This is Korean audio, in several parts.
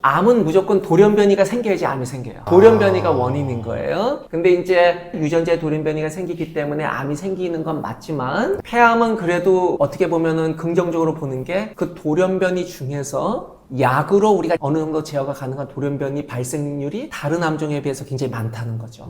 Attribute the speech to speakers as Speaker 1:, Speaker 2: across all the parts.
Speaker 1: 암은 무조건 돌연변이가 생겨야지 암이 생겨요. 돌연변이가 원인인 거예요. 근데 이제 유전자에 돌연변이가 생기기 때문에 암이 생기는 건 맞지만 폐암은 그래도 어떻게 보면은 긍정적으로 보는 게 그 돌연변이 중에서 약으로 우리가 어느 정도 제어가 가능한 돌연변이 발생률이 다른 암종에 비해서 굉장히 많다는 거죠.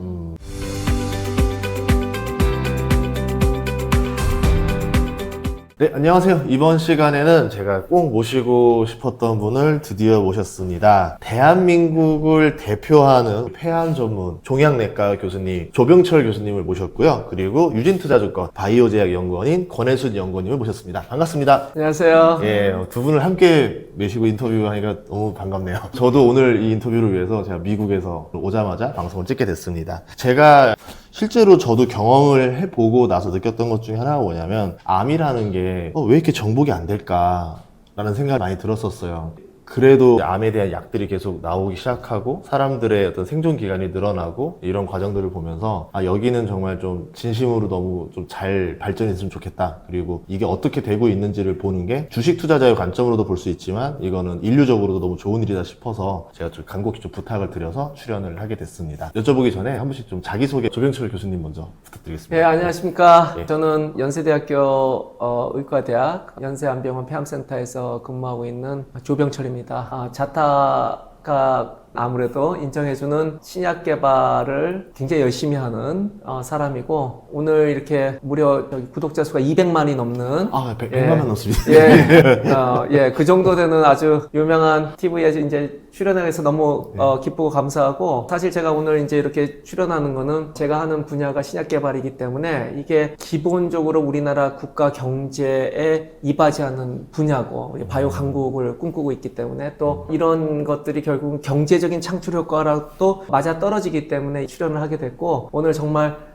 Speaker 2: 네, 안녕하세요. 이번 시간에는 제가 꼭 모시고 싶었던 분을 드디어 모셨습니다. 대한민국을 대표하는 폐암 전문 종양내과 교수님 조병철 교수님을 모셨고요. 그리고 유진투자증권 바이오제약연구원인 권혜순 연구원님을 모셨습니다. 반갑습니다.
Speaker 1: 안녕하세요.
Speaker 2: 예, 두 분을 함께 모시고 인터뷰하니까 너무 반갑네요. 저도 오늘 이 인터뷰를 위해서 제가 미국에서 오자마자 방송을 찍게 됐습니다. 제가 실제로 저도 경험을 해보고 나서 느꼈던 것 중에 하나가 뭐냐면 암이라는 게 왜 이렇게 정복이 안 될까라는 생각이 많이 들었었어요. 그래도 암에 대한 약들이 계속 나오기 시작하고 사람들의 어떤 생존 기간이 늘어나고 이런 과정들을 보면서 여기는 정말 좀 진심으로 너무 좀 잘 발전했으면 좋겠다. 그리고 이게 어떻게 되고 있는지를 보는 게 주식 투자자의 관점으로도 볼 수 있지만 이거는 인류적으로도 너무 좋은 일이다 싶어서 제가 좀 간곡히 좀 부탁을 드려서 출연을 하게 됐습니다. 여쭤보기 전에 한 번씩 좀 자기소개 조병철 교수님 먼저 부탁드리겠습니다.
Speaker 1: 네, 안녕하십니까.
Speaker 2: 네.
Speaker 1: 저는 연세대학교 의과대학 연세암병원 폐암센터에서 근무하고 있는 조병철입니다. 자타가 아무래도 인정해주는 신약 개발을 굉장히 열심히 하는 사람이고 오늘 이렇게 무려 구독자 수가 200만이 넘는
Speaker 2: 100만 넘습니다.
Speaker 1: 그 정도 되는 아주 유명한 TV에 이제 출연해서 너무 기쁘고 감사하고 사실 제가 오늘 이제 이렇게 출연하는 거는 제가 하는 분야가 신약 개발이기 때문에 이게 기본적으로 우리나라 국가 경제에 이바지하는 분야고 우리 바이오 강국을 꿈꾸고 있기 때문에 또 이런 것들이 결국은 경제적인 창출 효과랑 또 맞아 떨어지기 때문에 출연을 하게 됐고 오늘 정말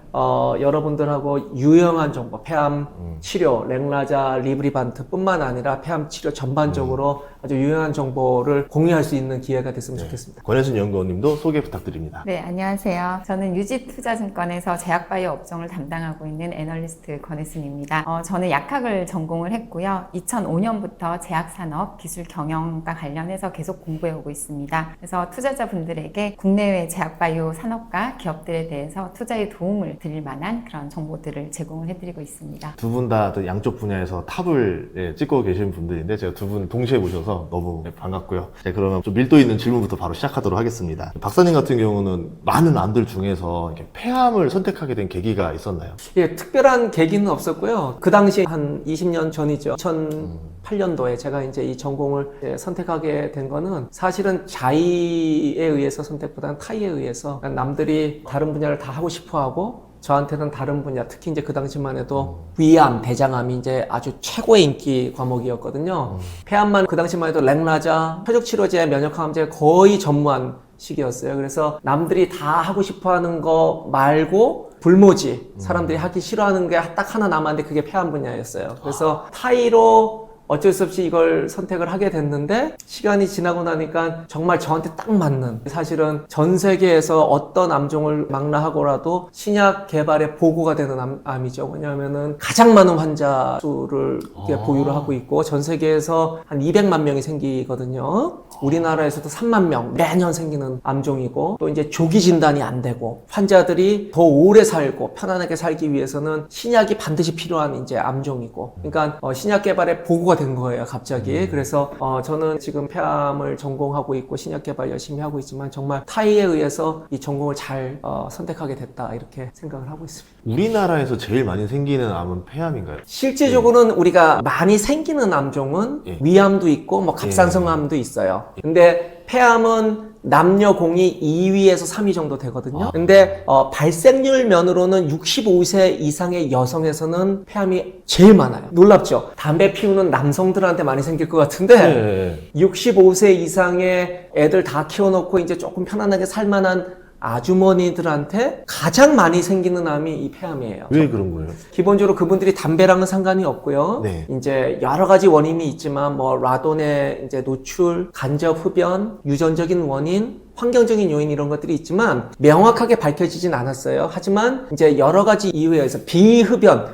Speaker 1: 여러분들하고 유용한 정보, 폐암 치료, 랭라자, 리브리반트 뿐만 아니라 폐암 치료 전반적으로 아주 유용한 정보를 공유할 수 있는 기회가 됐으면 좋겠습니다.
Speaker 2: 권혜순 연구원님도 소개 부탁드립니다.
Speaker 3: 네, 안녕하세요. 저는 유지투자증권에서 제약바이오 업종을 담당하고 있는 애널리스트 권혜순입니다. 저는 약학을 전공을 했고요. 2005년부터 제약산업, 기술경영과 관련해서 계속 공부해오고 있습니다. 그래서 투자자분들에게 국내외 제약바이오 산업과 기업들에 대해서 투자에 도움을 드릴 만한 그런 정보들을 제공을 해드리고 있습니다.
Speaker 2: 두 분 다 양쪽 분야에서 탑을 찍고 계신 분들인데 제가 두 분 동시에 모셔서 너무 반갑고요. 그러면 좀 밀도 있는 질문부터 바로 시작하도록 하겠습니다. 박사님 같은 경우는 많은 암들 중에서 이렇게 폐암을 선택하게 된 계기가 있었나요?
Speaker 1: 예, 특별한 계기는 없었고요. 그 당시 한 20년 전이죠. 2008년도에 제가 이제 이 전공을 선택하게 된 거는 사실은 자의에 의해서 선택보다는 타의에 의해서 남들이 다른 분야를 다 하고 싶어 하고 저한테는 다른 분야, 특히 이제 그 당시만 해도 위암, 대장암이 이제 아주 최고의 인기 과목이었거든요. 폐암만 그 당시만 해도 랭라자, 표적치료제, 면역항암제 거의 전무한 시기였어요. 그래서 남들이 다 하고 싶어 하는 거 말고 불모지, 사람들이 하기 싫어하는 게 딱 하나 남았는데 그게 폐암 분야였어요. 그래서 타의로 어쩔 수 없이 이걸 선택을 하게 됐는데 시간이 지나고 나니까 정말 저한테 딱 맞는 사실은 전 세계에서 어떤 암종을 망라하고라도 신약 개발에 보고가 되는 암이죠. 왜냐하면은 가장 많은 환자 수를 보유를 하고 있고 전 세계에서 한 200만 명이 생기거든요. 우리나라에서도 3만 명 매년 생기는 암종이고 또 이제 조기 진단이 안 되고 환자들이 더 오래 살고 편안하게 살기 위해서는 신약이 반드시 필요한 이제 암종이고 그러니까 신약 개발에 보고가 된 거예요, 갑자기. 그래서 저는 지금 폐암을 전공하고 있고 신약 개발 열심히 하고 있지만 정말 타의에 의해서 이 전공을 잘 선택하게 됐다 이렇게 생각을 하고 있습니다.
Speaker 2: 우리나라에서 제일 많이 생기는 암은 폐암인가요?
Speaker 1: 실제적으로는 우리가 많이 생기는 암종은 위암도 있고 뭐 갑상선암도 있어요. 근데 폐암은 남녀 공이 2위에서 3위 정도 되거든요. 근데 발생률 면으로는 65세 이상의 여성에서는 폐암이 제일 많아요. 놀랍죠? 담배 피우는 남성들한테 많이 생길 것 같은데 65세 이상의 애들 다 키워놓고 이제 조금 편안하게 살만한 아주머니들한테 가장 많이 생기는 암이 이 폐암이에요.
Speaker 2: 왜 그런 거예요?
Speaker 1: 기본적으로 그분들이 담배랑은 상관이 없고요.
Speaker 2: 네.
Speaker 1: 이제 여러 가지 원인이 있지만 뭐 라돈의 이제 노출, 간접 흡연, 유전적인 원인, 환경적인 요인 이런 것들이 있지만 명확하게 밝혀지진 않았어요. 하지만 이제 여러 가지 이유에 의해서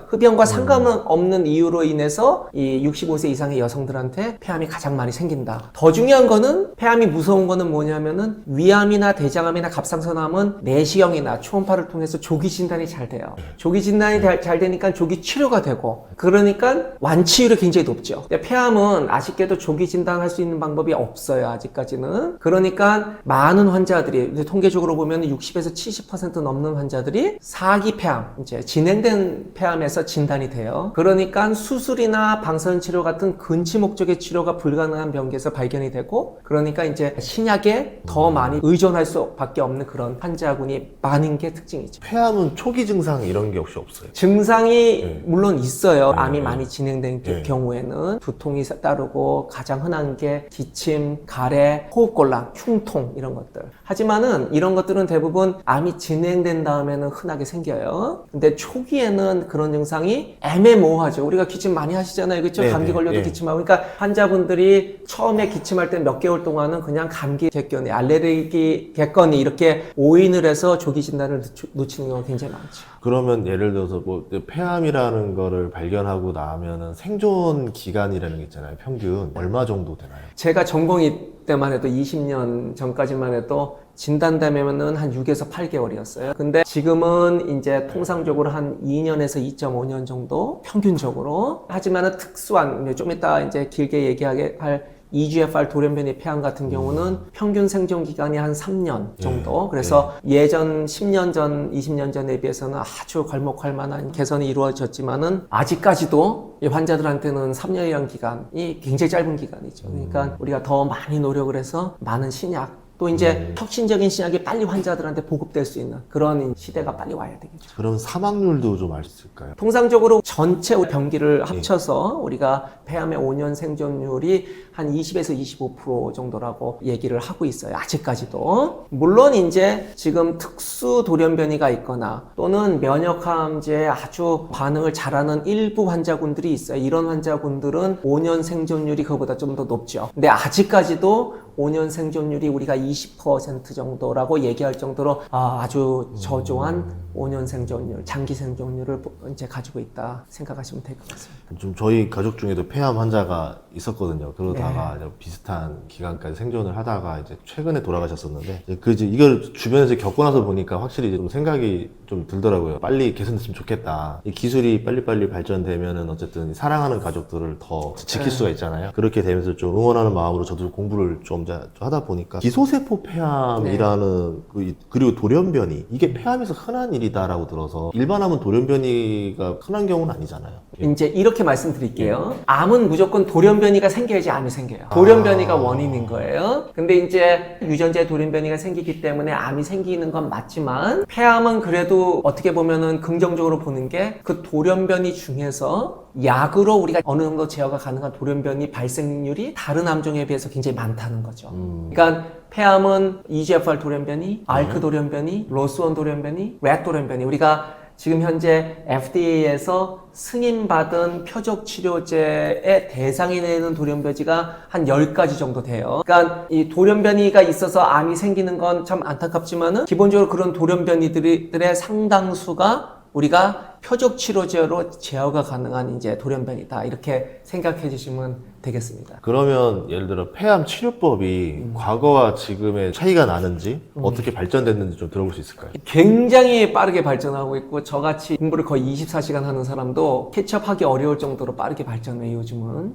Speaker 1: 흡연과 상관없는 이유로 인해서 이 65세 이상의 여성들한테 폐암이 가장 많이 생긴다. 더 중요한 거는 폐암이 무서운 거는 뭐냐면은 위암이나 대장암이나 갑상선암은 내시경이나 초음파를 통해서 조기 진단이 잘 돼요. 조기 진단이 잘 되니까 조기 치료가 되고 그러니까 완치율이 굉장히 높죠. 근데 폐암은 아쉽게도 조기 진단할 수 있는 방법이 없어요. 아직까지는. 그러니까 많은 환자들이 이제 통계적으로 보면 60에서 70% 넘는 환자들이 4기 폐암, 이제 진행된 폐암에서 진단이 돼요. 그러니까 수술이나 방사선 치료 같은 근치 목적의 치료가 불가능한 병기에서 발견이 되고 그러니까 이제 신약에 더 많이 의존할 수밖에 없는 그런 환자군이 많은 게 특징이죠.
Speaker 2: 폐암은 초기 증상 이런 게 혹시 없어요?
Speaker 1: 증상이 물론 있어요. 암이
Speaker 2: 네.
Speaker 1: 많이 진행된
Speaker 2: 네.
Speaker 1: 경우에는 두통이 따르고 가장 흔한 게 기침, 가래, 호흡곤란, 흉통 이런 것들. 하지만은 이런 것들은 대부분 암이 진행된 다음에는 흔하게 생겨요. 근데 초기에는 그런 증상이 애매모호하죠. 우리가 기침 많이 하시잖아요. 그렇죠?
Speaker 2: 네,
Speaker 1: 감기
Speaker 2: 네,
Speaker 1: 걸려도
Speaker 2: 네.
Speaker 1: 기침하고. 그러니까 환자분들이 처음에 기침할 때 몇 개월 동안은 그냥 감기 객견이, 알레르기 객견이 이렇게 오인을 해서 조기 진단을 놓치는 경우가 굉장히 많죠.
Speaker 2: 그러면 예를 들어서 뭐 폐암이라는 거를 발견하고 나면은 생존 기간이라는 게 있잖아요. 평균 얼마 정도 되나요?
Speaker 1: 제가 전공의 때만 해도 20년 전까지만 해도 진단되면은 한 6에서 8개월이었어요. 근데 지금은 이제 통상적으로 한 2년에서 2.5년 정도 평균적으로. 하지만은 특수한, 좀 이따 이제 길게 얘기하게 할 EGFR 돌연변이 폐암 같은 경우는 평균 생존 기간이 한 3년 정도. 그래서 예전 10년 전, 20년 전에 비해서는 아주 괄목할 만한 개선이 이루어졌지만은 아직까지도 이 환자들한테는 3년이라는 기간이 굉장히 짧은 기간이죠. 그러니까 우리가 더 많이 노력을 해서 많은 신약, 또 이제 혁신적인 신약이 빨리 환자들한테 보급될 수 있는 그런 시대가 빨리 와야 되겠죠.
Speaker 2: 그럼 사망률도 좀 알 수 있을까요?
Speaker 1: 통상적으로 전체 병기를 합쳐서 우리가 폐암의 5년 생존율이 한 20에서 25% 정도라고 얘기를 하고 있어요. 아직까지도. 물론 이제 지금 특수 돌연변이가 있거나 또는 면역항암제에 아주 반응을 잘하는 일부 환자군들이 있어요. 이런 환자군들은 5년 생존율이 그거보다 좀 더 높죠. 근데 아직까지도 5년 생존율이 우리가 20% 정도라고 얘기할 정도로 아주 저조한 5년 생존율, 장기 생존율을 이제 가지고 있다 생각하시면 될 것 같습니다.
Speaker 2: 좀 저희 가족 중에도 폐암 환자가 있었거든요. 그러다가 이제 비슷한 기간까지 생존을 하다가 이제 최근에 돌아가셨었는데 이걸 주변에서 겪고 나서 보니까 확실히 좀 생각이 좀 들더라고요. 빨리 개선됐으면 좋겠다. 이 기술이 빨리빨리 발전되면은 어쨌든 사랑하는 가족들을 더 지킬 수가 있잖아요. 그렇게 되면서 좀 응원하는 마음으로 저도 공부를 좀 하다 보니까 기소세포 폐암이라는 그리고 돌연변이 이게 폐암에서 흔한 일이다라고 들어서 일반암은 돌연변이가 흔한 경우는 아니잖아요.
Speaker 1: 이제 이렇게 말씀드릴게요. 암은 무조건 돌연변이가 생겨야지 암이 생겨요. 돌연변이가 원인인 거예요. 근데 이제 유전자에 돌연변이가 생기기 때문에 암이 생기는 건 맞지만 폐암은 그래도 어떻게 보면은 긍정적으로 보는 게 그 돌연변이 중에서 약으로 우리가 어느 정도 제어가 가능한 돌연변이 발생률이 다른 암종에 비해서 굉장히 많다는 거죠. 그러니까 폐암은 EGFR 돌연변이, ALK 돌연변이, ROS1 돌연변이, RET 돌연변이 우리가 지금 현재 FDA에서 승인받은 표적 치료제의 대상이 되는 돌연변이가 한 10가지 정도 돼요. 그러니까 이 돌연변이가 있어서 암이 생기는 건 참 안타깝지만은 기본적으로 그런 돌연변이들의 상당수가 우리가 표적 치료제로 제어가 가능한 이제 돌연변이다. 이렇게 생각해 주시면 되겠습니다.
Speaker 2: 그러면 예를 들어 폐암 치료법이 과거와 지금의 차이가 나는지 어떻게 발전됐는지 좀 들어볼 수 있을까요?
Speaker 1: 굉장히 빠르게 발전하고 있고 저같이 공부를 거의 24시간 하는 사람도 캐치업하기 어려울 정도로 빠르게 발전해요, 요즘은.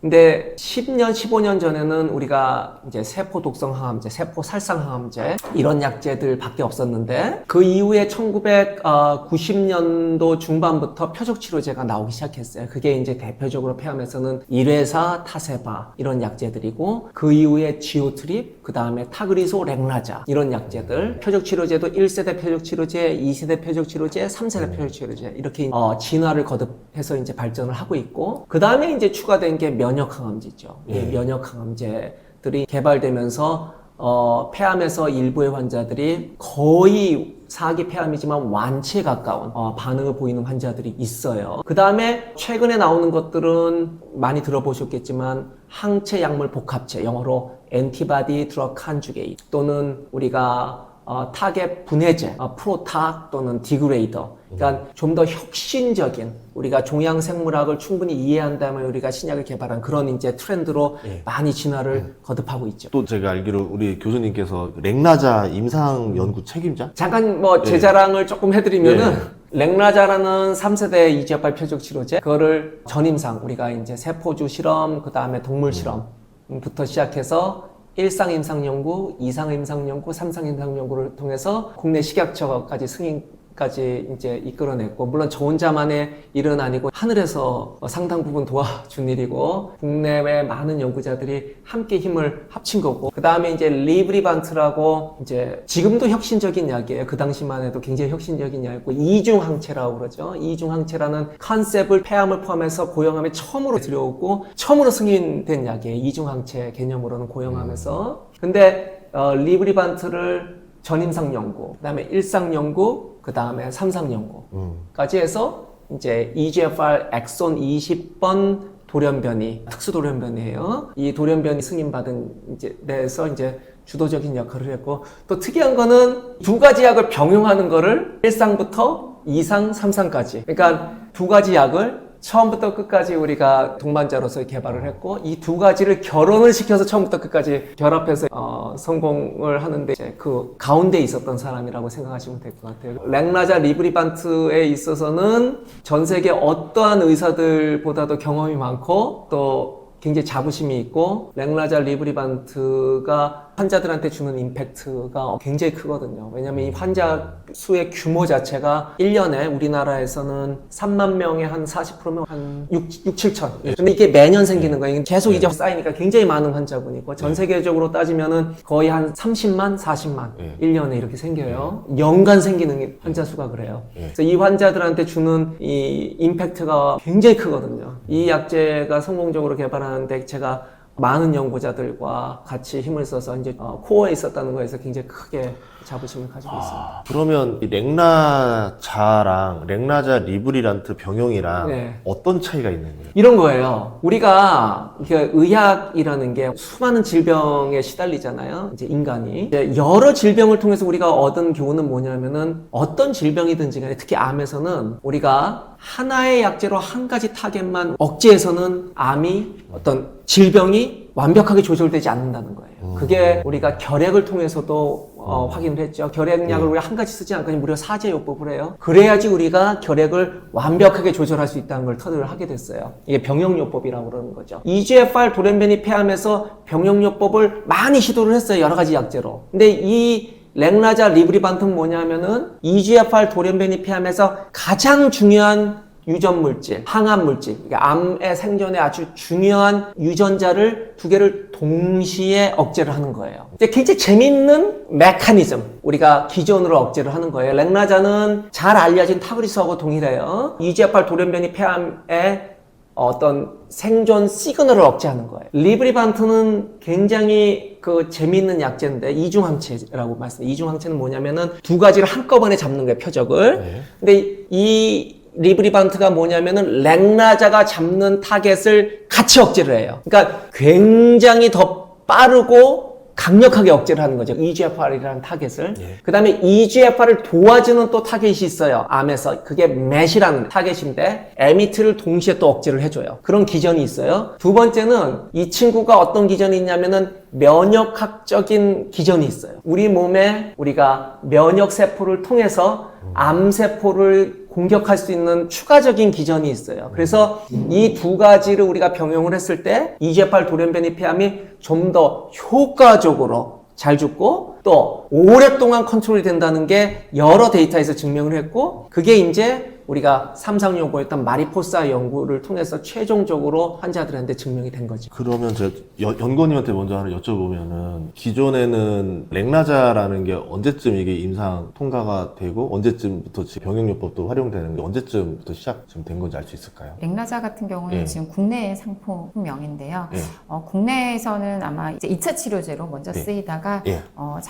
Speaker 1: 근데 10년, 15년 전에는 우리가 이제 세포 독성 항암제, 세포 살상 항암제 이런 약제들 밖에 없었는데 그 이후에 1990년도 중반부터 표적 치료제가 나오기 시작했어요. 그게 이제 대표적으로 폐암에서는 일회사, 타세바 이런 약제들이고 그 이후에 지오트립, 그 다음에 타그리소, 렉라자 이런 약제들 표적 치료제도 1세대 표적 치료제, 2세대 표적 치료제, 3세대 표적 치료제 이렇게 진화를 거듭해서 이제 발전을 하고 있고 그 다음에 이제 추가된 게 면역 항암제죠. 이 면역 항암제들이 개발되면서 폐암에서 일부의 환자들이 거의 4기 폐암이지만 완치에 가까운 반응을 보이는 환자들이 있어요. 그 다음에 최근에 나오는 것들은 많이 들어보셨겠지만 항체 약물 복합체, 영어로 엔티바디 드러그 컨주게이트 또는 우리가 타겟 분해제, 프로탁 또는 디그레이더. 그러니까 좀 더 혁신적인 우리가 종양 생물학을 충분히 이해한다면 우리가 신약을 개발한 그런 이제 트렌드로 많이 진화를 거듭하고 있죠.
Speaker 2: 또 제가 알기로 우리 교수님께서 렉나자 임상 연구 책임자?
Speaker 1: 잠깐 뭐 제 자랑을 조금 해드리면은 렉나자라는 3세대 EGFR 표적 치료제 그거를 전임상 우리가 이제 세포주 실험 그 다음에 동물 실험부터 시작해서 1상 임상 연구, 2상 임상 연구, 3상 임상 연구를 통해서 국내 식약처까지 승인까지 이제 이끌어냈고, 물론 저 혼자만의 일은 아니고 하늘에서 상당 부분 도와준 일이고, 국내외 많은 연구자들이 함께 힘을 합친 거고, 그 다음에 이제 리브리반트라고 이제 지금도 혁신적인 약이에요. 그 당시만 해도 굉장히 혁신적인 약이고, 이중항체라고 그러죠. 이중항체라는 컨셉을 폐암을 포함해서 고형암에 처음으로 들여오고, 처음으로 승인된 약이에요. 이중항체 개념으로는 고형암에서. 근데 리브리반트를 전임상 연구, 그 다음에 1상 연구, 그 다음에 3상 연구까지 해서 이제 EGFR 엑손 20번 돌연변이, 특수 돌연변이에요. 이 돌연변이 승인받은 이제 데서 이제 주도적인 역할을 했고, 또 특이한 거는 두 가지 약을 병용하는 거를 1상부터 2상, 3상까지. 그러니까 두 가지 약을 처음부터 끝까지 우리가 동반자로서 개발을 했고, 이 두 가지를 결혼을 시켜서 처음부터 끝까지 결합해서 성공을 하는데 이제 그 가운데 있었던 사람이라고 생각하시면 될 것 같아요. 렉나자 리브리반트에 있어서는 전 세계 어떠한 의사들보다도 경험이 많고 또 굉장히 자부심이 있고, 렉나자 리브리반트가 환자들한테 주는 임팩트가 굉장히 크거든요. 왜냐면 이 환자 수의 규모 자체가 1년에 우리나라에서는 3만 명에 한 40%면 한 6, 7천. 근데 이게 매년 생기는 거예요. 계속 이제 쌓이니까 굉장히 많은 환자분이고, 전 세계적으로 따지면은 거의 한 30만, 40만 1년에 이렇게 생겨요. 연간 생기는 환자 수가 그래요. 그래서 이 환자들한테 주는 이 임팩트가 굉장히 크거든요. 이 약제가 성공적으로 개발하는데 제가 많은 연구자들과 같이 힘을 써서 이제 코어에 있었다는 거에서 굉장히 크게 자부심을 가지고 있습니다.
Speaker 2: 그러면 이 렉나자랑 렉나자 리브리란트 병용이랑 어떤 차이가 있는 거예요?
Speaker 1: 이런 거예요. 우리가 의학이라는 게 수많은 질병에 시달리잖아요. 이제 인간이. 이제 여러 질병을 통해서 우리가 얻은 교훈은 뭐냐면은 어떤 질병이든지 간에 특히 암에서는 우리가 하나의 약제로 한 가지 타겟만 억제해서는 암이 어떤 질병이 완벽하게 조절되지 않는다는 거예요. 그게 우리가 결핵을 통해서도 확인을 했죠. 결핵약을 우리가 한 가지 쓰지 않고 무려 4제요법을 해요. 그래야지 우리가 결핵을 완벽하게 조절할 수 있다는 걸 터득을 하게 됐어요. 이게 병용요법이라고 그러는 거죠. EGFR 돌연변이 폐암에서 병용요법을 많이 시도를 했어요. 여러 가지 약제로. 근데 이 렉나자 리브리반트는 뭐냐면은 EGFR 돌연변이 폐암에서 가장 중요한 유전 물질, 항암 물질, 그러니까 암의 생존에 아주 중요한 유전자를 두 개를 동시에 억제를 하는 거예요. 이제 굉장히 재밌는 메커니즘, 우리가 기존으로 억제를 하는 거예요. 렉나자는 잘 알려진 타그리스하고 동일해요. EGFR 돌연변이 폐암의 어떤 생존 시그널을 억제하는 거예요. 리브리반트는 굉장히 재미있는 약제인데 이중항체라고 말씀드려요. 이중항체는 뭐냐면은 두 가지를 한꺼번에 잡는 거예요, 표적을. 근데 이 리브리반트가 뭐냐면은 렉나자가 잡는 타겟을 같이 억제를 해요. 그러니까 굉장히 더 빠르고 강력하게 억제를 하는 거죠. EGFR이라는 타겟을. 그 다음에 EGFR을 도와주는 또 타겟이 있어요. 암에서. 그게 MET이라는 타겟인데 에미트를 동시에 또 억제를 해줘요. 그런 기전이 있어요. 두 번째는 이 친구가 어떤 기전이 있냐면은 면역학적인 기전이 있어요. 우리 몸에 우리가 면역세포를 통해서 암세포를 공격할 수 있는 추가적인 기전이 있어요. 그래서 이 두 가지를 우리가 병용을 했을 때 EGFR 돌연변이 폐암이 좀 더 효과적으로 잘 죽고 또 오랫동안 컨트롤이 된다는 게 여러 데이터에서 증명을 했고, 그게 이제 우리가 3상 연구였던 마리포사 연구를 통해서 최종적으로 환자들한테 증명이 된 거죠.
Speaker 2: 그러면 제가 연구원님한테 먼저 하나 여쭤보면은, 기존에는 렉나자라는 게 언제쯤 이게 임상 통과가 되고 언제쯤부터 병용요법도 활용되는 게 언제쯤부터 시작 좀 된 건지 알 수 있을까요?
Speaker 3: 렉나자 같은 경우는 지금 국내 상품명인데요. 국내에서는 아마 이제 2차 치료제로 먼저 쓰이다가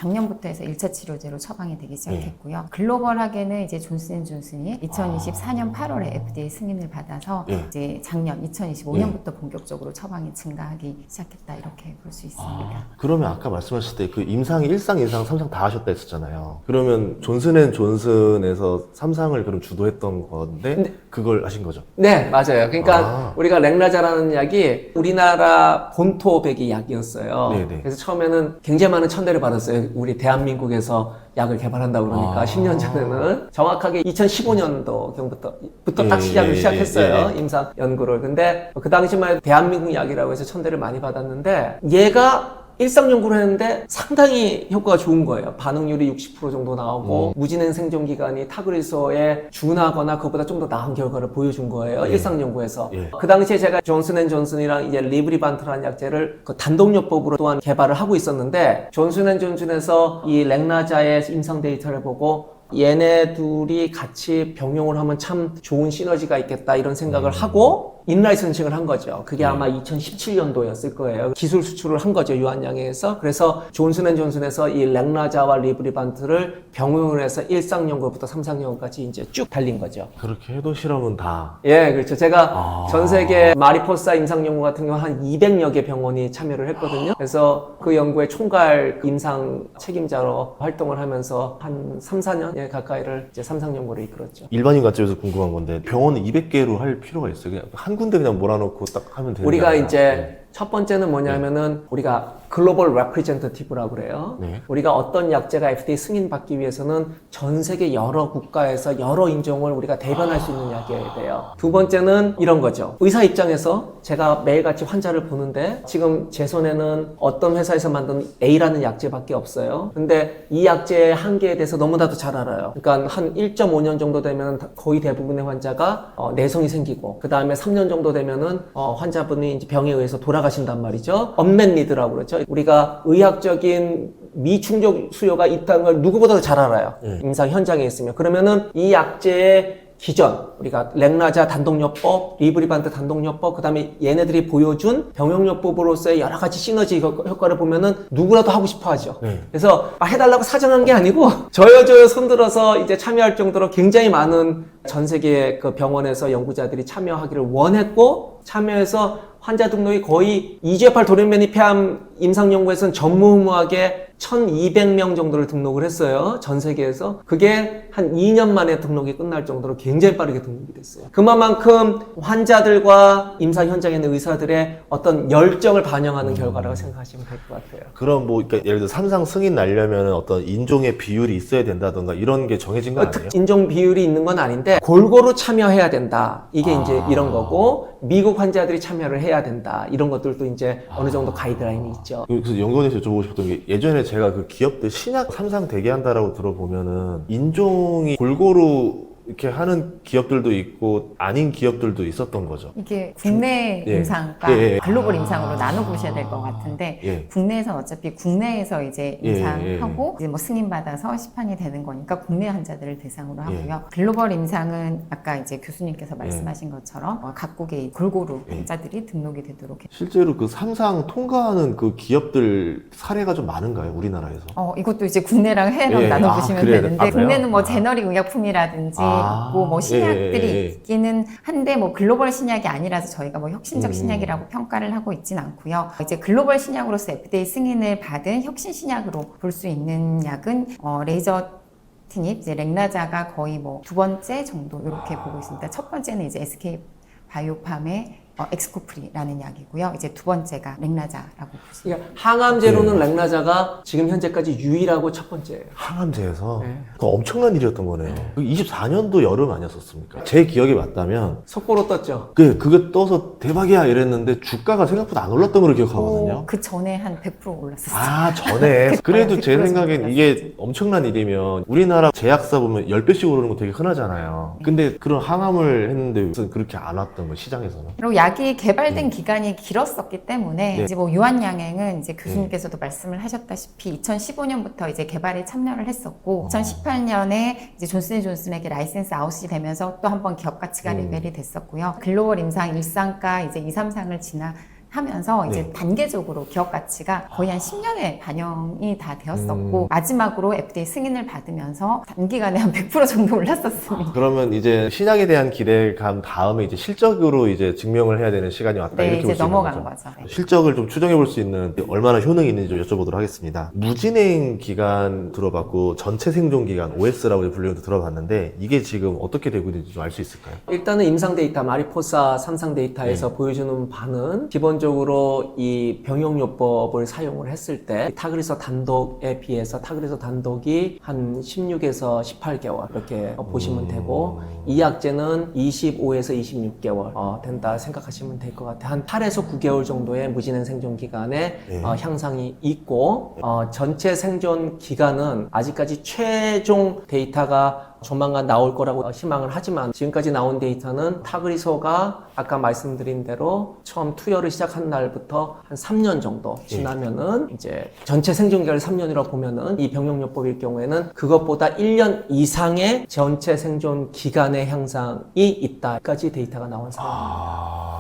Speaker 3: 작년부터 해서 1차 치료제로 처방이 되기 시작했고요. 글로벌하게는 이제 존슨앤존슨이 2024년 8월에 FDA 승인을 받아서 이제 작년 2025년부터 본격적으로 처방이 증가하기 시작했다 이렇게 볼 수 있습니다.
Speaker 2: 그러면 아까 말씀하셨을 때 그 임상이 1상, 2상, 3상 다 하셨다 했었잖아요. 그러면 존슨앤존슨에서 3상을 그럼 주도했던 건데 그걸 하신 거죠?
Speaker 1: 네, 맞아요. 그러니까 우리가 렉나자라는 약이 우리나라 본토 배기 약이었어요.
Speaker 2: 네네.
Speaker 1: 그래서 처음에는 굉장히 많은 천대를 받았어요. 우리 대한민국에서 약을 개발한다고 그러니까 10년 전에는 정확하게 2015년도경부터 딱 시작을 시작했어요. 임상 연구를. 근데 그 당시만 해도 대한민국 약이라고 해서 천대를 많이 받았는데 얘가 일상 연구를 했는데 상당히 효과가 좋은 거예요. 반응률이 60% 정도 나오고 무진행 생존 기간이 타그리소에 준하거나 그것보다 좀 더 나은 결과를 보여준 거예요. 일상 연구에서. 그 당시에 제가 존슨앤존슨이랑 이제 리브리반트라는 약제를 그 단독요법으로 또한 개발을 하고 있었는데 존슨앤존슨에서 이 렉나자의 임상 데이터를 보고 얘네 둘이 같이 병용을 하면 참 좋은 시너지가 있겠다 이런 생각을 하고 인라이선싱을 한 거죠. 그게 아마 2017년도였을 거예요. 기술 수출을 한 거죠, 유한양에서. 그래서 존슨앤존슨에서 이 렉나자와 리브리반트를 병용을 해서 1상 연구부터 3상 연구까지 이제 쭉 달린 거죠.
Speaker 2: 그렇게 해도 실험은 다.
Speaker 1: 예, 그렇죠. 제가 전 세계 마리포사 임상 연구 같은 경우 한 200여 개 병원이 참여를 했거든요. 그래서 그 연구의 총괄 임상 책임자로 활동을 하면서 한 3, 4년 가까이를 이제 3상 연구를 이끌었죠.
Speaker 2: 일반인 관점에서 궁금한 건데 병원은 200개로 할 필요가 있어요? 그냥 한 군데 그냥 몰아놓고 딱 하면 되는
Speaker 1: 우리가
Speaker 2: 거예요?
Speaker 1: 이제 첫 번째는 뭐냐면은 우리가 글로벌 레프리젠터티브라고 그래요. 우리가 어떤 약제가 FDA 승인 받기 위해서는 전 세계 여러 국가에서 여러 인종을 우리가 대변할 수 있는 약이어야 돼요. 두 번째는 이런 거죠. 의사 입장에서 제가 매일같이 환자를 보는데 지금 제 손에는 어떤 회사에서 만든 A라는 약제밖에 없어요. 근데 이 약제의 한계에 대해서 너무나도 잘 알아요. 그러니까 한 1.5년 정도 되면 거의 대부분의 환자가 내성이 생기고 그 다음에 3년 정도 되면은 환자분이 이제 병에 의해서 돌아가신단 말이죠. 언맷 니드라고 그러죠. 우리가 의학적인 미충족 수요가 있다는 걸 누구보다도 잘 알아요. 임상 현장에 있으면. 그러면은 이 약제의 기존 우리가 렉나자 단독요법, 리브리반트 단독요법, 그 다음에 얘네들이 보여준 병용요법으로서의 여러 가지 시너지 효과를 보면은 누구라도 하고 싶어 하죠. 그래서 해달라고 사정한 게 아니고 저요 손들어서 이제 참여할 정도로 굉장히 많은 전 세계 그 병원에서 연구자들이 참여하기를 원했고 참여해서 환자 등록이 거의 EGFR 돌연변이 폐암 임상 연구에서는 전무후무하게 1200명 정도를 등록을 했어요. 전 세계에서. 그게 한 2년 만에 등록이 끝날 정도로 굉장히 빠르게 등록이 됐어요. 그만큼 환자들과 임상 현장에 있는 의사들의 어떤 열정을 반영하는 결과라고 생각하시면 될 것 같아요.
Speaker 2: 그럼 뭐 그러니까 예를 들어 3상 승인 나려면 어떤 인종의 비율이 있어야 된다던가 이런 게 정해진 거 아니에요?
Speaker 1: 인종 비율이 있는 건 아닌데 골고루 참여해야 된다. 이게 이제 이런 거고 미국 환자들이 참여를 해야 된다. 이런 것들도 이제 어느 정도 가이드라인이 있죠.
Speaker 2: 그래서 연구원에서 여쭤보고 싶었던 게 예전에 제가 그 기업들 신약 3상 대기한다라고 들어보면은 인종이 골고루 이렇게 하는 기업들도 있고 아닌 기업들도 있었던 거죠.
Speaker 3: 이게 국내 임상과 글로벌 임상으로 나눠보셔야 될 것 같은데 국내에서는 어차피 국내에서 이제 임상하고 이제 뭐 승인받아서 시판이 되는 거니까 국내 환자들을 대상으로 하고요. 글로벌 임상은 아까 이제 교수님께서 말씀하신 것처럼 각국의 골고루 환자들이 등록이 되도록
Speaker 2: 실제로 그 3상 통과하는 그 기업들 사례가 좀 많은가요? 우리나라에서?
Speaker 3: 이것도 이제 국내랑 해외랑 나눠보시면 되는데 국내는 뭐 제너릭 의약품이라든지 뭐 신약들이 있기는 한데 뭐 글로벌 신약이 아니라서 저희가 뭐 혁신적 신약이라고 평가를 하고 있진 않고요. 이제 글로벌 신약으로서 FDA 승인을 받은 혁신 신약으로 볼 수 있는 약은 레이저티닙, 이제 렉나자가 거의 뭐 두 번째 정도 이렇게 보고 있습니다. 첫 번째는 이제 SK 바이오팜의 엑스코프리라는 약이고요. 이제 두 번째가 렉나자라고 보시면.
Speaker 1: 그러니까 항암제로는 렉나자가 지금 현재까지 유일하고 첫 번째예요.
Speaker 2: 항암제에서? 그거 엄청난 일이었던 거네요. 24년도 여름 아니었습니까? 제 기억에 맞다면
Speaker 1: 속보로 떴죠.
Speaker 2: 그게 떠서 대박이야 이랬는데 주가가 생각보다 안 올랐던 걸로 기억하거든요.
Speaker 3: 그 전에 한 100% 올랐었어요.
Speaker 2: 아, 전에? 그래도 제
Speaker 3: 100%
Speaker 2: 생각엔 이게 엄청난 일이면 우리나라 제약사 보면 10배씩 오르는 거 되게 흔하잖아요. 근데 그런 항암을 했는데 무슨 그렇게 안 왔던 거 시장에서는?
Speaker 3: 그리고 약이 개발된 기간이 길었었기 때문에 이제 뭐 유한양행은 이제 교수님께서도 말씀을 하셨다시피 2015년부터 이제 개발에 참여를 했었고 2018년에 이제 존슨앤존슨에게 라이센스 아웃이 되면서 또 한 번 기업 가치가 레벨이 됐었고요. 글로벌 임상 1상과 이제 2, 3상을 하면서 이제
Speaker 2: 네.
Speaker 3: 단계적으로 기업 가치가 거의 한 10년에 반영이 다 되었었고 마지막으로 FDA 승인을 받으면서 단기간에 한 100% 정도 올랐었습니다.
Speaker 2: 그러면 이제 신약에 대한 기대감 다음에 이제 실적으로 이제 증명을 해야 되는 시간이 왔다.
Speaker 3: 네,
Speaker 2: 이렇게
Speaker 3: 이제
Speaker 2: 볼 수 있는
Speaker 3: 넘어간
Speaker 2: 거죠.
Speaker 3: 거죠. 네.
Speaker 2: 실적을 좀 추정해 볼 수 있는 얼마나 효능이 있는지 좀 여쭤보도록 하겠습니다. 무진행 기간 들어봤고 전체 생존 기간 OS라고 불리는 것도 들어봤는데 이게 지금 어떻게 되고 있는지 좀 알 수 있을까요?
Speaker 1: 일단은 임상 데이터 마리포사 3상 데이터에서 보여주는 바는 기본적으로 이 병용요법을 사용을 했을 때 타그리소 단독에 비해서 타그리소 단독이 한 16에서 18개월 이렇게 보시면 되고 이 약제는 25에서 26개월 된다 생각하시면 될 것 같아요. 한 8에서 9개월 정도의 무진행 생존 기간에
Speaker 2: 네.
Speaker 1: 향상이 있고 전체 생존 기간은 아직까지 최종 데이터가 조만간 나올 거라고 희망을 하지만 지금까지 나온 데이터는 타그리소가 아까 말씀드린 대로 처음 투여를 시작한 날부터 한 3년 정도 지나면은 이제 전체 생존 기간을 3년이라고 보면은 이 병용요법일 경우에는 그것보다 1년 이상의 전체 생존 기간의 향상이 있다까지 데이터가 나온 상황입니다.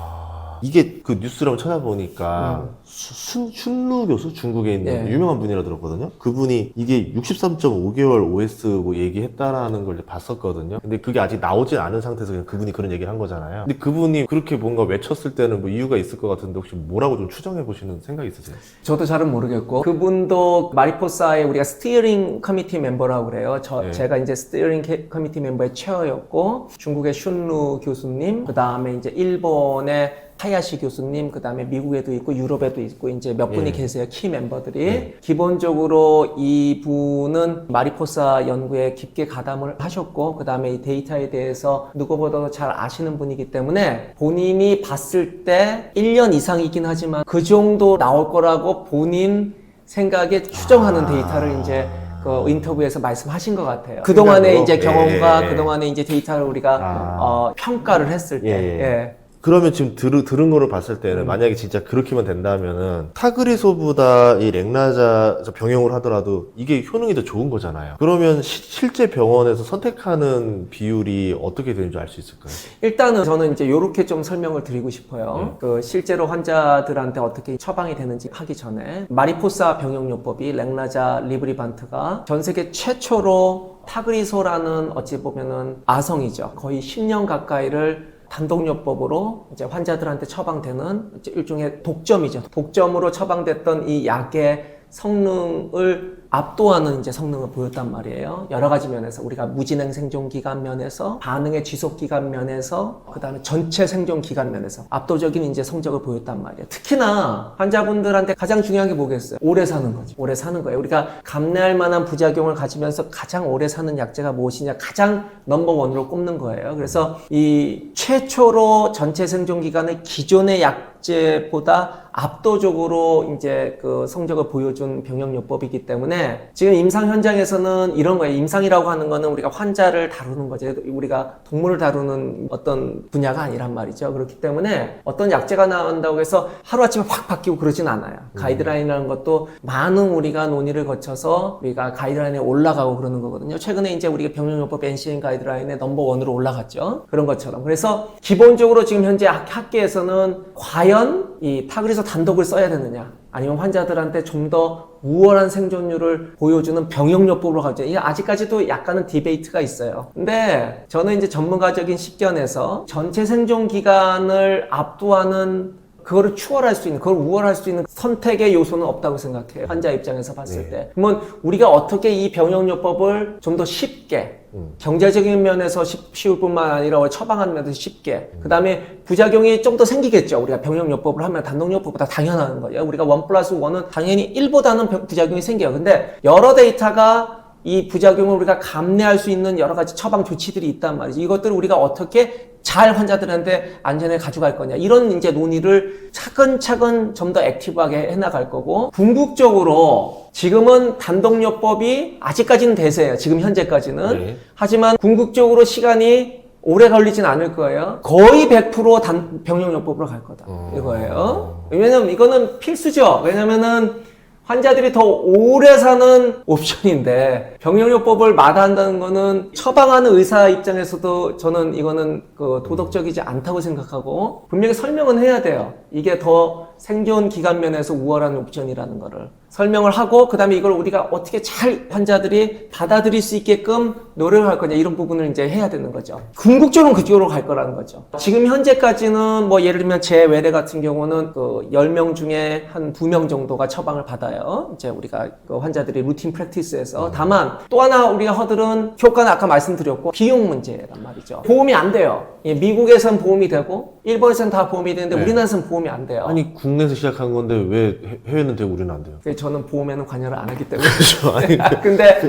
Speaker 2: 이게 그 뉴스를 한번 찾아보니까 슌루 교수 중국에 있는
Speaker 1: 네.
Speaker 2: 유명한 분이라 들었거든요. 그분이 이게 63.5개월 OS 뭐 얘기했다라는 걸 봤었거든요. 근데 그게 아직 나오진 않은 상태에서 그냥 그분이 그런 얘기를 한 거잖아요. 근데 그분이 그렇게 뭔가 외쳤을 때는 뭐 이유가 있을 것 같은데 혹시 뭐라고 좀 추정해 보시는 생각 있으세요?
Speaker 1: 저도 잘은 모르겠고 그분도 마리포사의 우리가 스티어링 커미티 멤버라고 그래요.
Speaker 2: 네.
Speaker 1: 제가 이제 스티어링 커미티 멤버의 체어였고 중국의 슌루 교수님, 그 다음에 이제 일본의 하야시 교수님, 그 다음에 미국에도 있고 유럽에도 있고 이제 몇 분이 계세요. 키 멤버들이. 기본적으로 이분은 마리포사 연구에 깊게 가담을 하셨고 그 다음에 이 데이터에 대해서 누구보다도 잘 아시는 분이기 때문에 본인이 봤을 때 1년 이상이긴 하지만 그 정도 나올 거라고 본인 생각에 추정하는 데이터를 이제 그 인터뷰에서 말씀하신 것 같아요. 그동안의 이제 경험과 그동안의 이제 데이터를 우리가 평가를 했을 때. 예.
Speaker 2: 그러면 지금 들은 거를 봤을 때는 만약에 진짜 그렇게만 된다면은 타그리소보다 이 렉나자 병용을 하더라도 이게 효능이 더 좋은 거잖아요. 그러면 실제 병원에서 선택하는 비율이 어떻게 되는지 알 수 있을까요?
Speaker 1: 일단은 저는 이제 요렇게 좀 설명을 드리고 싶어요. 그 실제로 환자들한테 어떻게 처방이 되는지 하기 전에 마리포사 병용요법이 렉나자 리브리반트가 전 세계 최초로 타그리소라는 어찌 보면은 아성이죠. 거의 10년 가까이를 단독요법으로 이제 환자들한테 처방되는 이제 일종의 독점이죠. 독점으로 처방됐던 이 약의 성능을 압도하는 이제 성능을 보였단 말이에요. 여러 가지 면에서 우리가 무진행 생존 기간 면에서 반응의 지속 기간 면에서 그 다음에 전체 생존 기간 면에서 압도적인 이제 성적을 보였단 말이에요. 특히나 환자분들한테 가장 중요한 게 뭐겠어요? 오래 사는 거죠. 오래 사는 거예요. 우리가 감내할 만한 부작용을 가지면서 가장 오래 사는 약제가 무엇이냐 가장 넘버원으로 꼽는 거예요. 그래서 이 최초로 전체 생존 기간을 기존의 약제보다 압도적으로 이제 그 성적을 보여준 병용요법이기 때문에 지금 임상 현장에서는 이런 거예요. 임상이라고 하는 거는 우리가 환자를 다루는 거죠. 우리가 동물을 다루는 어떤 분야가 아니란 말이죠. 그렇기 때문에 어떤 약제가 나온다고 해서 하루아침에 확 바뀌고 그러진 않아요. 가이드라인이라는 것도 많은 우리가 논의를 거쳐서 우리가 가이드라인에 올라가고 그러는 거거든요. 최근에 이제 우리가 병용요법 NCN 가이드라인에 넘버원으로 올라갔죠. 그런 것처럼. 그래서 기본적으로 지금 현재 학계에서는 과연 이 타그리소 단독을 써야 되느냐 아니면 환자들한테 좀 더 우월한 생존율을 보여주는 병용요법으로 가죠. 이게 아직까지도 약간은 디베이트가 있어요. 근데 저는 이제 전문가적인 식견에서 전체 생존 기간을 압도하는 그거를 추월할 수 있는, 그걸 우월할 수 있는 선택의 요소는 없다고 생각해요. 환자 입장에서 봤을 때. 그러면 우리가 어떻게 이 병용요법을 좀 더 쉽게 경제적인 면에서 쉬울 뿐만 아니라 처방하는 면에서 쉽게 그 다음에 부작용이 좀 더 생기겠죠. 우리가 병용요법을 하면 단독요법보다 당연한 거예요. 우리가 1+1은 당연히 1보다는 부작용이 생겨요. 근데 여러 데이터가 이 부작용을 우리가 감내할 수 있는 여러 가지 처방 조치들이 있단 말이죠. 이것들을 우리가 어떻게 잘 환자들한테 안전에 가져갈 거냐 이런 이제 논의를 차근차근 좀 더 액티브하게 해나갈 거고 궁극적으로 지금은 단독요법이 아직까지는 대세예요. 지금 현재까지는.
Speaker 2: 네.
Speaker 1: 하지만 궁극적으로 시간이 오래 걸리진 않을 거예요. 거의 100% 병용요법으로 갈 거다. 이거예요. 왜냐면 이거는 필수죠. 왜냐면은 환자들이 더 오래 사는 옵션인데 병역요법을 마다한다는 거는 처방하는 의사 입장에서도 저는 이거는 그 도덕적이지 않다고 생각하고 분명히 설명은 해야 돼요. 이게 더 생존 기간 면에서 우월한 옵션이라는 거를 설명을 하고 그다음에 이걸 우리가 어떻게 잘 환자들이 받아들일 수 있게끔 노력을 할 거냐 이런 부분을 이제 해야 되는 거죠. 궁극적으로는 그쪽으로 갈 거라는 거죠. 지금 현재까지는 뭐 예를 들면 제 외래 같은 경우는 그 10명 중에 한 2명 정도가 처방을 받아요. 이제 우리가 그 환자들이 루틴 프랙티스에서 다만 또 하나 우리가 허들은 효과는 아까 말씀드렸고 비용 문제란 말이죠. 보험이 안 돼요. 예, 미국에선 보험이 되고 일본에선 다 보험이 되는데
Speaker 2: 네.
Speaker 1: 우리나라에선 보험이 안 돼요.
Speaker 2: 아니 국내에서 시작한 건데 왜 해외는 되고 우리는 안 돼요?
Speaker 1: 그래서 저는 보험에는 관여를 안 하기 때문에.
Speaker 2: 그렇죠. 아니,
Speaker 1: 근데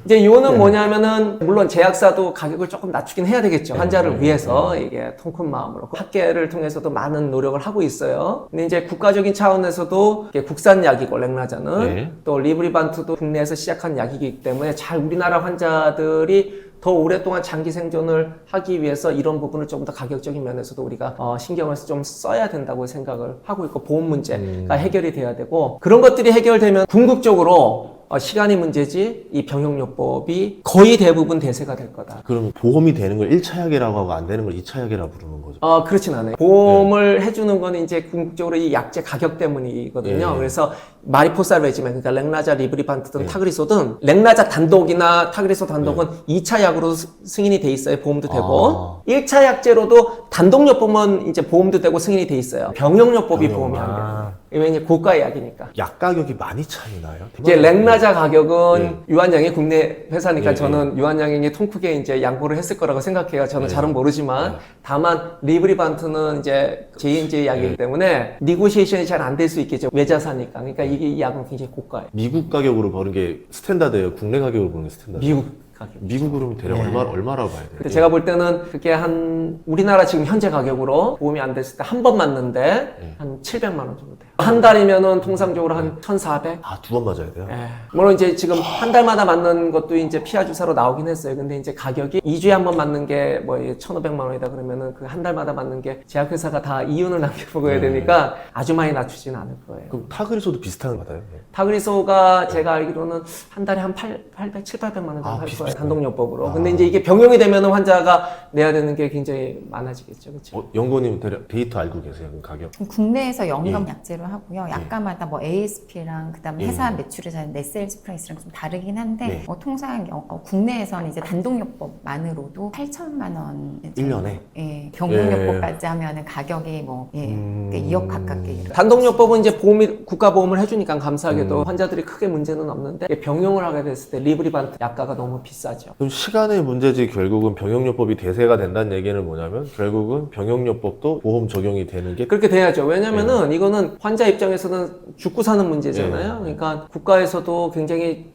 Speaker 1: 이제 이거는 뭐냐면은 물론 제약사도 가격을 조금 낮추긴 해야 되겠죠. 환자를 위해서 이게 통큰 마음으로 학계를 통해서도 많은 노력을 하고 있어요. 근데 이제 국가적인 차원에서도 이게 국산 약이고 렉나자는
Speaker 2: 네.
Speaker 1: 또 리브리반트도 국내에서 시작한 약이기 때문에 잘 우리나라 환자들이 더 오랫동안 장기 생존을 하기 위해서 이런 부분을 조금 더 가격적인 면에서도 우리가 신경을 좀 써야 된다고 생각을 하고 있고 보험 문제가 해결이 돼야 되고 그런 것들이 해결되면 궁극적으로 시간이 문제지 이 병역요법이 거의 대부분 대세가 될 거다.
Speaker 2: 그럼 보험이 되는 걸 1차 약이라고 하고 안 되는 걸 2차 약이라고 부르는 거죠?
Speaker 1: 그렇진 않아요. 보험을 해주는 거는 이제 궁극적으로 이 약제 가격 때문이거든요.
Speaker 2: 예. 그래서
Speaker 1: 마리포사 레지멘, 그러니까 렉나자, 리브리반트든 타그리소든 렉나자 단독이나 타그리소 단독은 2차 약으로 승인이 돼 있어요. 보험도 되고 1차 약제로도 단독요법은 이제 보험도 되고 승인이 돼 있어요. 병역요법이 보험이 안 돼요. 왜냐면 고가의 약이니까.
Speaker 2: 약 가격이 많이 차이 나요?
Speaker 1: 이제 렉나자 가격은 유한양이 국내 회사니까
Speaker 2: 예,
Speaker 1: 저는 유한양이 통 크게 이제 양보를 했을 거라고 생각해요. 저는 잘은 모르지만 다만 리브리반트는 이제 J&J 약이기 때문에 니고시에이션이 잘 안 될 수 있겠죠. 외자사니까. 그러니까 이게 이 약은 굉장히 고가예요.
Speaker 2: 미국 가격으로 버는 게 스탠다드예요? 국내 가격으로 버는 게 스탠다드?
Speaker 1: 미국 가격.
Speaker 2: 미국으로 대략 얼마라고 봐야 돼요?
Speaker 1: 근데 제가 볼 때는 그게 한 우리나라 지금 현재 가격으로 보험이 안 됐을 때 한 번 맞는데 한 700만 원 정도 돼요. 한 달이면은 통상적으로 한 1,400?
Speaker 2: 아, 2번 맞아야 돼요?
Speaker 1: 예. 물론 이제 지금 한 달마다 맞는 것도 이제 피하 주사로 나오긴 했어요. 근데 이제 가격이 2주에 한 번 맞는 게 뭐 1,500만 원이다 그러면은 그 한 달마다 맞는 게 제약회사가 다 이윤을 남겨보고야 되니까 아주 많이 낮추지는 않을 거예요.
Speaker 2: 그럼 타그리소도 비슷한 거 받아요?
Speaker 1: 타그리소가 제가 알기로는 한 달에 한 800, 700만 원 정도 할 거예요.
Speaker 2: 비슷비슷하네.
Speaker 1: 단독요법으로. 근데 이제 이게 병용이 되면은 환자가 내야 되는 게 굉장히 많아지겠죠. 그렇죠?
Speaker 2: 연구원님 대략 데이터 알고 계세요? 그 가격?
Speaker 3: 국내에서 연금 약제로 하고요. 약가마다 뭐 ASP랑 그다음에 회사 매출이 잘 넷세일즈 프라이스랑 좀 다르긴 한데 통상 국내에서는 이제 단독요법만으로도 8천만 원
Speaker 2: 1년에?
Speaker 3: 예, 병용요법까지 하면은 가격이 뭐 2억 가깝게 이르.
Speaker 1: 단독요법은 이제 보험이 국가보험을 해주니까 감사하게도 환자들이 크게 문제는 없는데 이게 병용을 하게 됐을 때 리브리반트 약가가 너무 비싸죠.
Speaker 2: 그럼 시간의 문제지 결국은 병역요법이 대세가 된다는 얘기는 뭐냐면 결국은 병역요법도 보험 적용이 되는 게
Speaker 1: 그렇게 돼야죠. 왜냐면은 이거는 환자 입장에서는 죽고 사는 문제잖아요. 그러니까 국가에서도 굉장히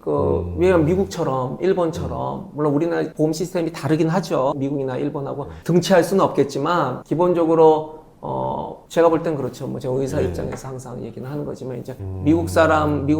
Speaker 1: 왜냐면 미국처럼 일본처럼 물론 우리나라 보험 시스템이 다르긴 하죠. 미국이나 일본하고 등치할 수는 없겠지만 기본적으로 제가 볼 땐 그렇죠. 뭐 제가 의사 입장에서 항상 얘기는 하는 거지만 이제 미국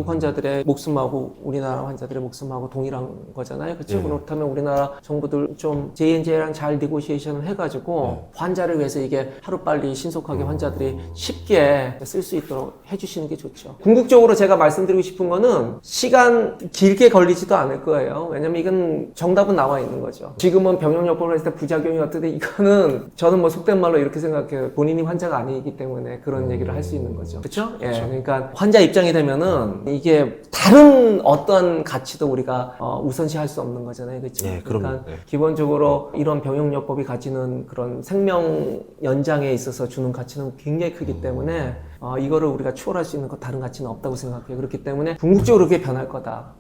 Speaker 1: 환자들의 목숨하고 우리나라 환자들의 목숨하고 동일한 거잖아요. 그렇죠? 그렇다면 우리나라 정부들 좀 J&J랑 잘 니고시에이션을 해가지고 환자를 위해서 이게 하루빨리 신속하게 환자들이 쉽게 쓸 수 있도록 해주시는 게 좋죠. 궁극적으로 제가 말씀드리고 싶은 거는 시간 길게 걸리지도 않을 거예요. 왜냐면 이건 정답은 나와 있는 거죠. 지금은 병역요법을 했을 때 부작용이 어떻게 이거는 저는 뭐 속된 말로 이렇게 생각해요. 본인이 환자가 아니기 때문에 그런 얘기를 할 수 있는 거죠. 그렇죠? 예. 그러니까 환자 입장이 되면은 이게 다른 어떤 가치도 우리가 우선시할 수 없는 거잖아요. 그렇죠?
Speaker 2: 네,
Speaker 1: 그러니까
Speaker 2: 그럼요.
Speaker 1: 기본적으로 이런 병역요법이 가지는 그런 생명 연장에 있어서 주는 가치는 굉장히 크기 때문에 이거를 우리가 추월할 수 있는 다른 가치는 없다고 생각해요. 그렇기 때문에 궁극적으로 그게 변할 거다.